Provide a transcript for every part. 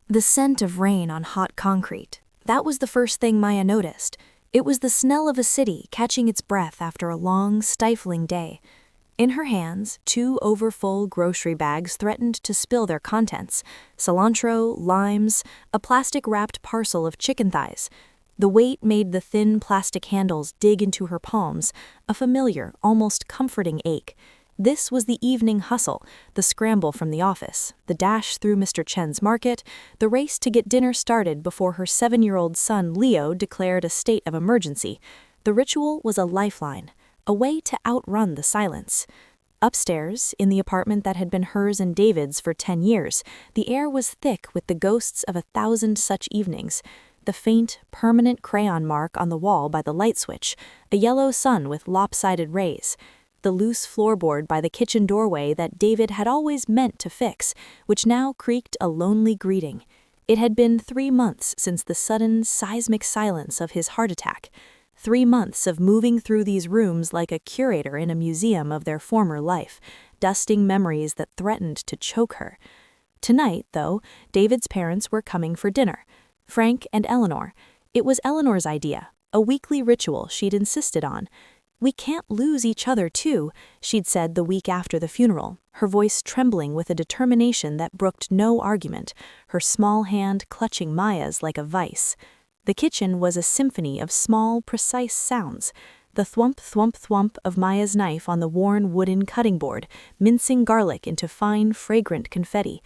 The scent of rain on hot concrete. That was the first thing Maya noticed. It was the smell of a city catching its breath after a long, stifling day. In her hands, 2 overfull grocery bags threatened to spill their contents: cilantro, limes, a plastic-wrapped parcel of chicken thighs. The weight made the thin plastic handles dig into her palms, a familiar, almost comforting ache. This was the evening hustle, the scramble from the office, the dash through Mr. Chen's market, the race to get dinner started before her 7-year-old son Leo declared a state of emergency. The ritual was a lifeline, a way to outrun the silence. Upstairs, in the apartment that had been hers and David's for 10 years, the air was thick with the ghosts of 1,000 such evenings. The faint, permanent crayon mark on the wall by the light switch, a yellow sun with lopsided rays. The loose floorboard by the kitchen doorway that David had always meant to fix, which now creaked a lonely greeting. It had been 3 months since the sudden, seismic silence of his heart attack. 3 months of moving through these rooms like a curator in a museum of their former life, dusting memories that threatened to choke her. Tonight, though, David's parents were coming for dinner. Frank and Eleanor. It was Eleanor's idea, a weekly ritual she'd insisted on. "We can't lose each other, too," she'd said the week after the funeral, her voice trembling with a determination that brooked no argument, her small hand clutching Maya's like a vice. The kitchen was a symphony of small, precise sounds. The thwump, thwump, thwump of Maya's knife on the worn wooden cutting board, mincing garlic into fine, fragrant confetti.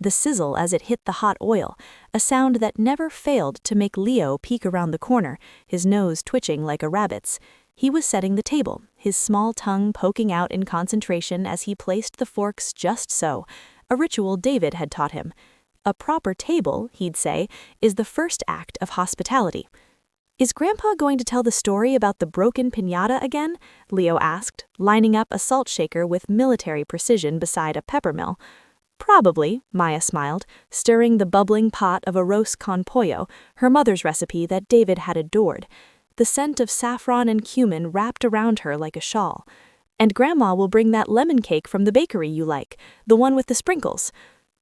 The sizzle as it hit the hot oil, a sound that never failed to make Leo peek around the corner, his nose twitching like a rabbit's. He was setting the table, his small tongue poking out in concentration as he placed the forks just so, a ritual David had taught him. A proper table, he'd say, is the first act of hospitality. "Is Grandpa going to tell the story about the broken piñata again?" Leo asked, lining up a salt shaker with military precision beside a peppermill. "Probably," Maya smiled, stirring the bubbling pot of arroz con pollo, her mother's recipe that David had adored. The scent of saffron and cumin wrapped around her like a shawl. "And Grandma will bring that lemon cake from the bakery you like, the one with the sprinkles."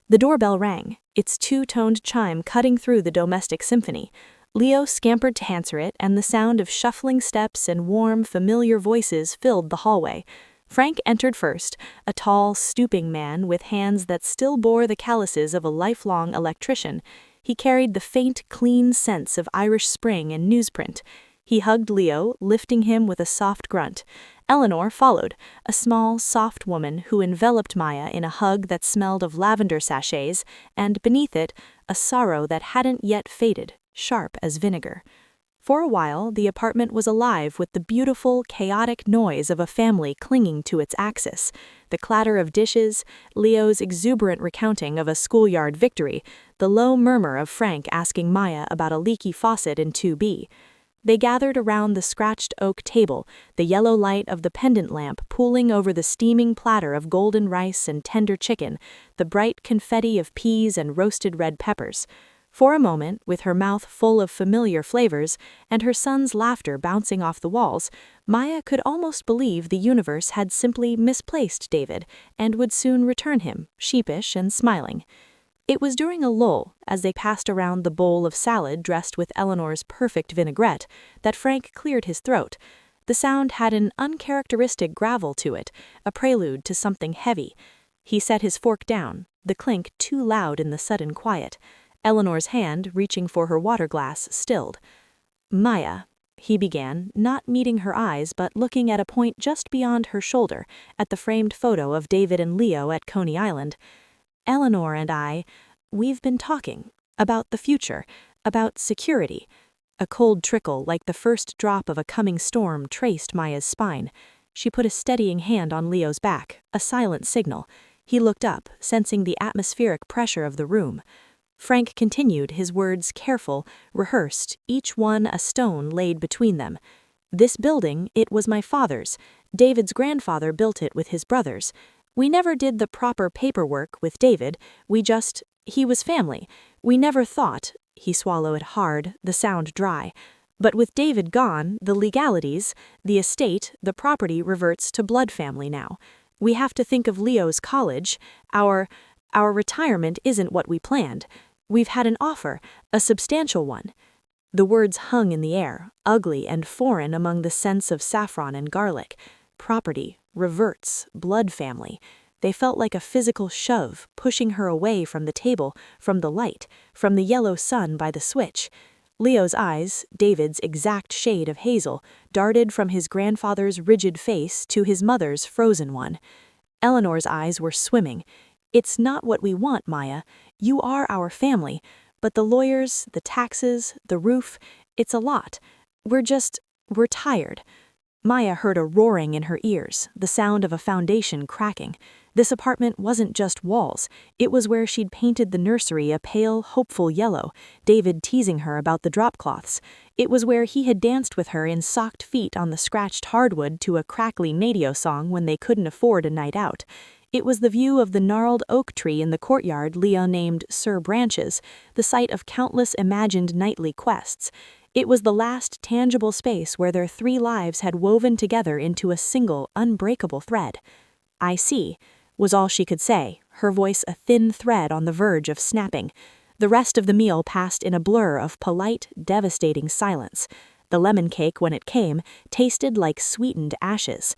The doorbell rang, its 2-toned chime cutting through the domestic symphony. Leo scampered to answer it, and the sound of shuffling steps and warm, familiar voices filled the hallway. Frank entered first, a tall, stooping man with hands that still bore the calluses of a lifelong electrician. He carried the faint, clean sense of Irish Spring and newsprint. He hugged Leo, lifting him with a soft grunt. Eleanor followed, a small, soft woman who enveloped Maya in a hug that smelled of lavender sachets, and beneath it, a sorrow that hadn't yet faded, sharp as vinegar. For a while, the apartment was alive with the beautiful, chaotic noise of a family clinging to its axis, the clatter of dishes, Leo's exuberant recounting of a schoolyard victory, the low murmur of Frank asking Maya about a leaky faucet in 2B. They gathered around the scratched oak table, the yellow light of the pendant lamp pooling over the steaming platter of golden rice and tender chicken, the bright confetti of peas and roasted red peppers. For a moment, with her mouth full of familiar flavors and her son's laughter bouncing off the walls, Maya could almost believe the universe had simply misplaced David and would soon return him, sheepish and smiling. It was during a lull, as they passed around the bowl of salad dressed with Eleanor's perfect vinaigrette, that Frank cleared his throat. The sound had an uncharacteristic gravel to it, a prelude to something heavy. He set his fork down, the clink too loud in the sudden quiet. Eleanor's hand, reaching for her water glass, stilled. "Maya," he began, not meeting her eyes but looking at a point just beyond her shoulder, at the framed photo of David and Leo at Coney Island. "Eleanor and we've been talking about the future, about security." A cold trickle, like the first drop of a coming storm, traced Maya's spine. She put a steadying hand on Leo's back, a silent signal. He looked up, sensing the atmospheric pressure of the room. Frank continued, his words careful, rehearsed, each one a stone laid between them. "This building, it was my father's. David's grandfather built it with his brothers. We never did the proper paperwork with David, he was family. We never thought," he swallowed hard, the sound dry. "But with David gone, the legalities, the estate, the property reverts to blood family now. We have to think of Leo's college. Our retirement isn't what we planned. "We've had an offer, a substantial one." The words hung in the air, ugly and foreign among the scents of saffron and garlic. Property, reverts, blood family. They felt like a physical shove, pushing her away from the table, from the light, from the yellow sun by the switch. Leo's eyes, David's exact shade of hazel, darted from his grandfather's rigid face to his mother's frozen one. Eleanor's eyes were swimming. "It's not what we want, Maya. You are our family. But the lawyers, the taxes, the roof, it's a lot. We're tired." Maya heard a roaring in her ears, the sound of a foundation cracking. This apartment wasn't just walls. It was where she'd painted the nursery a pale, hopeful yellow, David teasing her about the drop-cloths. It was where he had danced with her in socked feet on the scratched hardwood to a crackly Nadio song when they couldn't afford a night out. It was the view of the gnarled oak tree in the courtyard Leo named Sir Branches, the site of countless imagined nightly quests. It was the last tangible space where their 3 lives had woven together into a single, unbreakable thread. "I see," was all she could say, her voice a thin thread on the verge of snapping. The rest of the meal passed in a blur of polite, devastating silence. The lemon cake, when it came, tasted like sweetened ashes.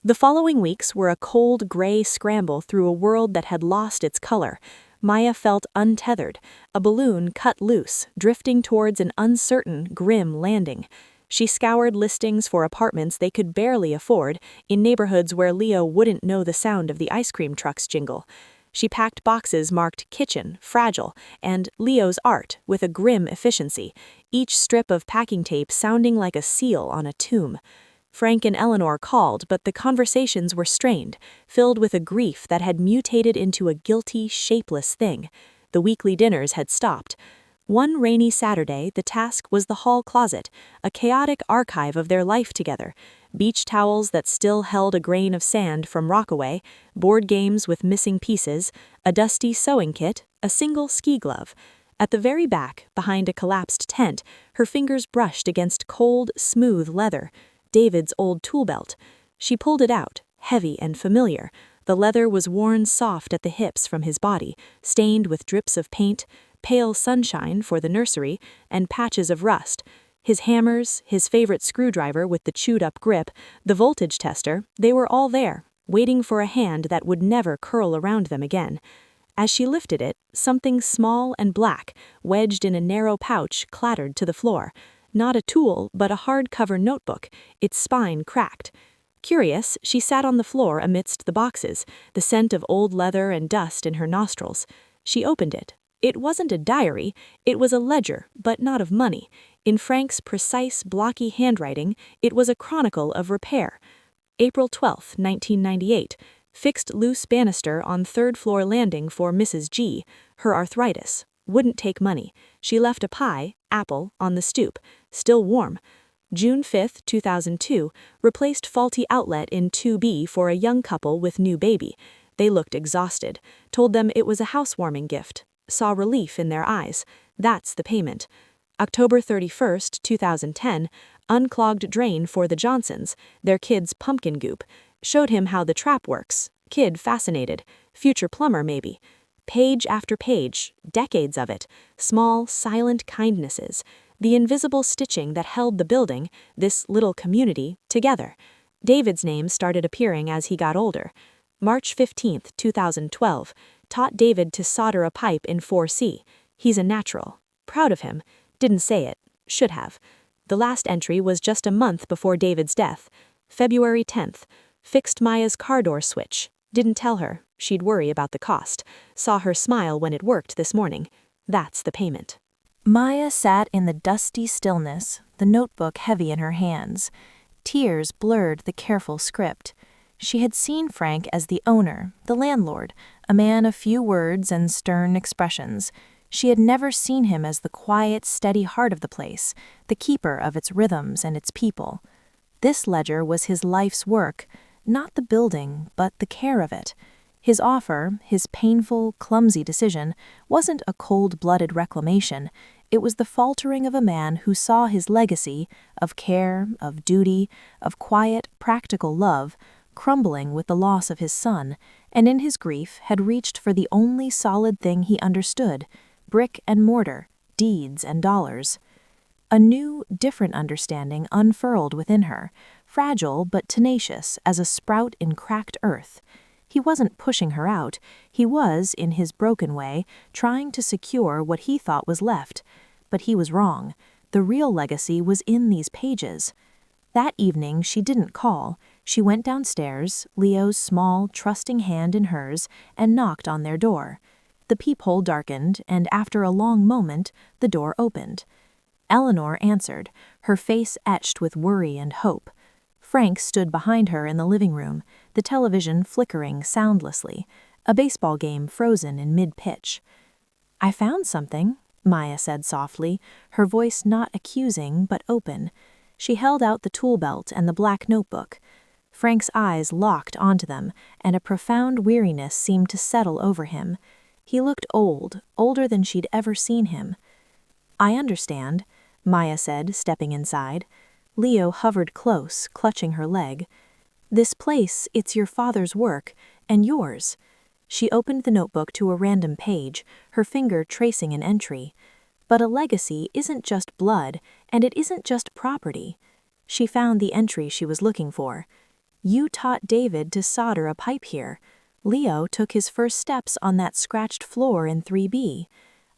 The following weeks were a cold, gray scramble through a world that had lost its color. Maya felt untethered, a balloon cut loose, drifting towards an uncertain, grim landing. She scoured listings for apartments they could barely afford, in neighborhoods where Leo wouldn't know the sound of the ice cream truck's jingle. She packed boxes marked kitchen, fragile, and Leo's art with a grim efficiency, each strip of packing tape sounding like a seal on a tomb. Frank and Eleanor called, but the conversations were strained, filled with a grief that had mutated into a guilty, shapeless thing. The weekly dinners had stopped. One rainy Saturday, the task was the hall closet, a chaotic archive of their life together. Beach towels that still held a grain of sand from Rockaway, board games with missing pieces, a dusty sewing kit, a single ski glove. At the very back, behind a collapsed tent, her fingers brushed against cold, smooth leather. David's old tool belt. She pulled it out, heavy and familiar. The leather was worn soft at the hips from his body, stained with drips of paint, pale sunshine for the nursery, and patches of rust. His hammers, his favorite screwdriver with the chewed-up grip, the voltage tester, they were all there, waiting for a hand that would never curl around them again. As she lifted it, something small and black, wedged in a narrow pouch, clattered to the floor. Not a tool, but a hardcover notebook, its spine cracked. Curious, she sat on the floor amidst the boxes, the scent of old leather and dust in her nostrils. She opened it. It wasn't a diary, it was a ledger, but not of money. In Frank's precise, blocky handwriting, it was a chronicle of repair. April 12, 1998. Fixed loose banister on third-floor landing for Mrs. G. Her arthritis. Wouldn't take money. She left a pie, apple, on the stoop. Still warm. June 5, 2002, replaced faulty outlet in 2B for a young couple with new baby. They looked exhausted. Told them it was a housewarming gift. Saw relief in their eyes. That's the payment. October 31, 2010, unclogged drain for the Johnsons, their kid's pumpkin goop. Showed him how the trap works. Kid fascinated. Future plumber, maybe. Page after page, decades of it. Small, silent kindnesses. The invisible stitching that held the building, this little community, together. David's name started appearing as he got older. March 15, 2012. Taught David to solder a pipe in 4C. He's a natural. Proud of him. Didn't say it. Should have. The last entry was just a month before David's death. February 10th. Fixed Maya's car door switch. Didn't tell her. She'd worry about the cost. Saw her smile when it worked this morning. That's the payment. Maya sat in the dusty stillness, the notebook heavy in her hands. Tears blurred the careful script. She had seen Frank as the owner, the landlord, a man of few words and stern expressions. She had never seen him as the quiet, steady heart of the place, the keeper of its rhythms and its people. This ledger was his life's work, not the building, but the care of it. His offer, his painful, clumsy decision, wasn't a cold-blooded reclamation. It was the faltering of a man who saw his legacy of care, of duty, of quiet, practical love, crumbling with the loss of his son, and in his grief had reached for the only solid thing he understood, brick and mortar, deeds and dollars. A new, different understanding unfurled within her, fragile but tenacious as a sprout in cracked earth. He wasn't pushing her out, he was, in his broken way, trying to secure what he thought was left. But he was wrong. The real legacy was in these pages. That evening she didn't call. She went downstairs, Leo's small, trusting hand in hers, and knocked on their door. The peephole darkened, and after a long moment, the door opened. Eleanor answered, her face etched with worry and hope. Frank stood behind her in the living room, the television flickering soundlessly, a baseball game frozen in mid-pitch. "I found something," Maya said softly, her voice not accusing but open. She held out the tool belt and the black notebook. Frank's eyes locked onto them, and a profound weariness seemed to settle over him. He looked old, older than she'd ever seen him. "I understand," Maya said, stepping inside. Leo hovered close, clutching her leg. "This place, it's your father's work, and yours." She opened the notebook to a random page, her finger tracing an entry. But a legacy isn't just blood, and it isn't just property. She found the entry she was looking for. "You taught David to solder a pipe here. Leo took his first steps on that scratched floor in 3B.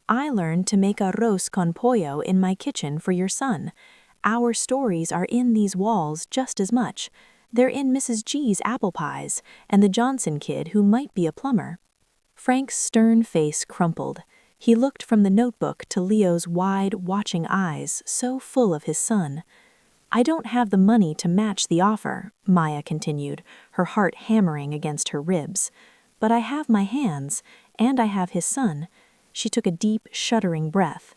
I learned to make arroz con pollo in my kitchen for your son. Our stories are in these walls just as much. They're in Mrs. G's apple pies, and the Johnson kid who might be a plumber." Frank's stern face crumpled. He looked from the notebook to Leo's wide, watching eyes, so full of his son. "I don't have the money to match the offer," Maya continued, her heart hammering against her ribs. "But I have my hands, and I have his son." She took a deep, shuddering breath.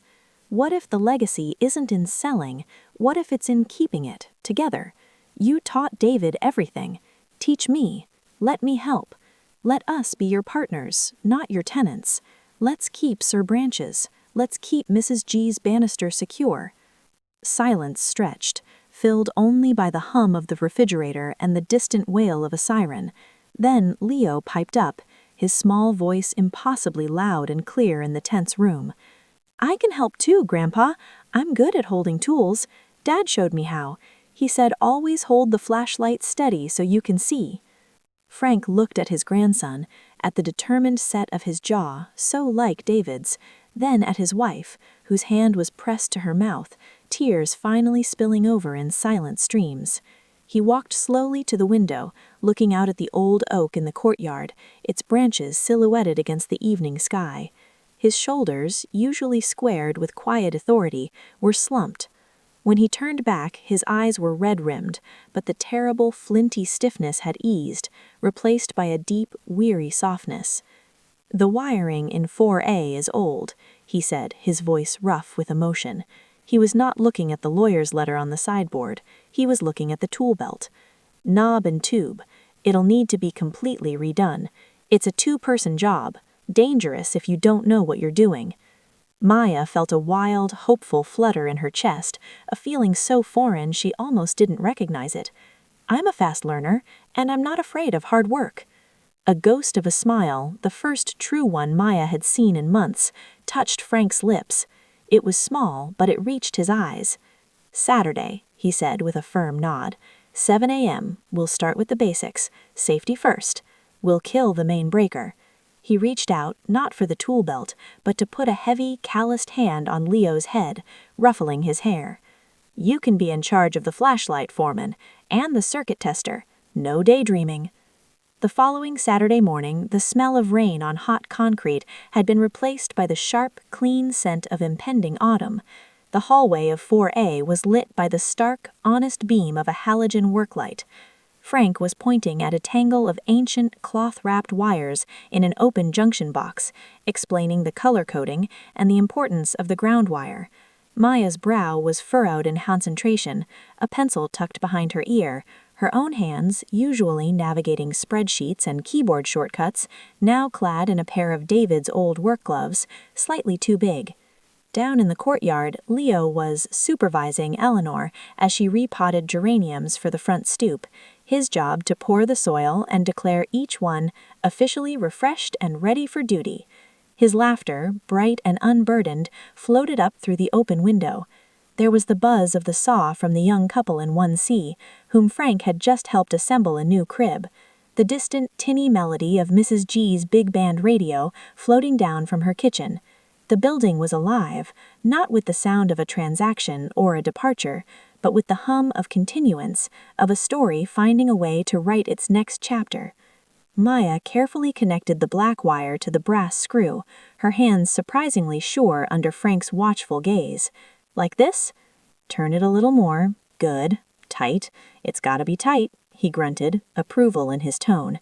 "What if the legacy isn't in selling? What if it's in keeping it, together? You taught David everything. Teach me. Let me help. Let us be your partners, not your tenants. Let's keep Sir Branches. Let's keep Mrs. G's banister secure." Silence stretched, filled only by the hum of the refrigerator and the distant wail of a siren. Then Leo piped up, his small voice impossibly loud and clear in the tense room. "I can help too, Grandpa. I'm good at holding tools. Dad showed me how. He said always hold the flashlight steady so you can see." Frank looked at his grandson, at the determined set of his jaw, so like David's, then at his wife, whose hand was pressed to her mouth, tears finally spilling over in silent streams. He walked slowly to the window, looking out at the old oak in the courtyard, its branches silhouetted against the evening sky. His shoulders, usually squared with quiet authority, were slumped. When he turned back, his eyes were red-rimmed, but the terrible, flinty stiffness had eased, replaced by a deep, weary softness. "The wiring in 4A is old," he said, his voice rough with emotion. He was not looking at the lawyer's letter on the sideboard. He was looking at the tool belt. "Knob and tube. It'll need to be completely redone. It's a two-person job. Dangerous if you don't know what you're doing." Maya felt a wild, hopeful flutter in her chest, a feeling so foreign she almost didn't recognize it. "I'm a fast learner, and I'm not afraid of hard work." A ghost of a smile, the first true one Maya had seen in months, touched Frank's lips. It was small, but it reached his eyes. "Saturday," he said with a firm nod. 7 a.m. We'll start with the basics. Safety first. We'll kill the main breaker." He reached out, not for the tool belt, but to put a heavy, calloused hand on Leo's head, ruffling his hair. "You can be in charge of the flashlight, foreman, and the circuit tester. No daydreaming." The following Saturday morning, the smell of rain on hot concrete had been replaced by the sharp, clean scent of impending autumn. The hallway of 4A was lit by the stark, honest beam of a halogen worklight. Frank was pointing at a tangle of ancient, cloth-wrapped wires in an open junction box, explaining the color coding and the importance of the ground wire. Maya's brow was furrowed in concentration, a pencil tucked behind her ear, her own hands, usually navigating spreadsheets and keyboard shortcuts, now clad in a pair of David's old work gloves, slightly too big. Down in the courtyard, Leo was supervising Eleanor as she repotted geraniums for the front stoop, his job to pour the soil and declare each one officially refreshed and ready for duty. His laughter, bright and unburdened, floated up through the open window. There was the buzz of the saw from the young couple in 1C, whom Frank had just helped assemble a new crib. The distant, tinny melody of Mrs. G's big band radio floating down from her kitchen. The building was alive, not with the sound of a transaction or a departure, but with the hum of continuance, of a story finding a way to write its next chapter. Maya carefully connected the black wire to the brass screw, her hands surprisingly sure under Frank's watchful gaze. Like this? Turn it a little more. Good. Tight. It's gotta be tight, he grunted, approval in his tone.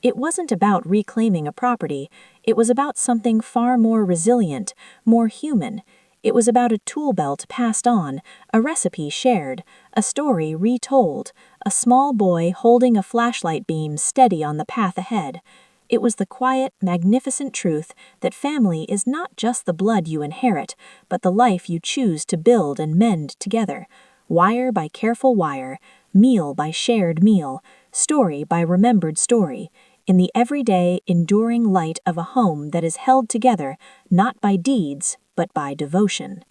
It wasn't about reclaiming a property. It was about something far more resilient, more human. It was about a tool belt passed on, a recipe shared, a story retold, a small boy holding a flashlight beam steady on the path ahead. It was the quiet, magnificent truth that family is not just the blood you inherit, but the life you choose to build and mend together. Wire by careful wire, meal by shared meal, story by remembered story, in the everyday, enduring light of a home that is held together not by deeds, but by devotion.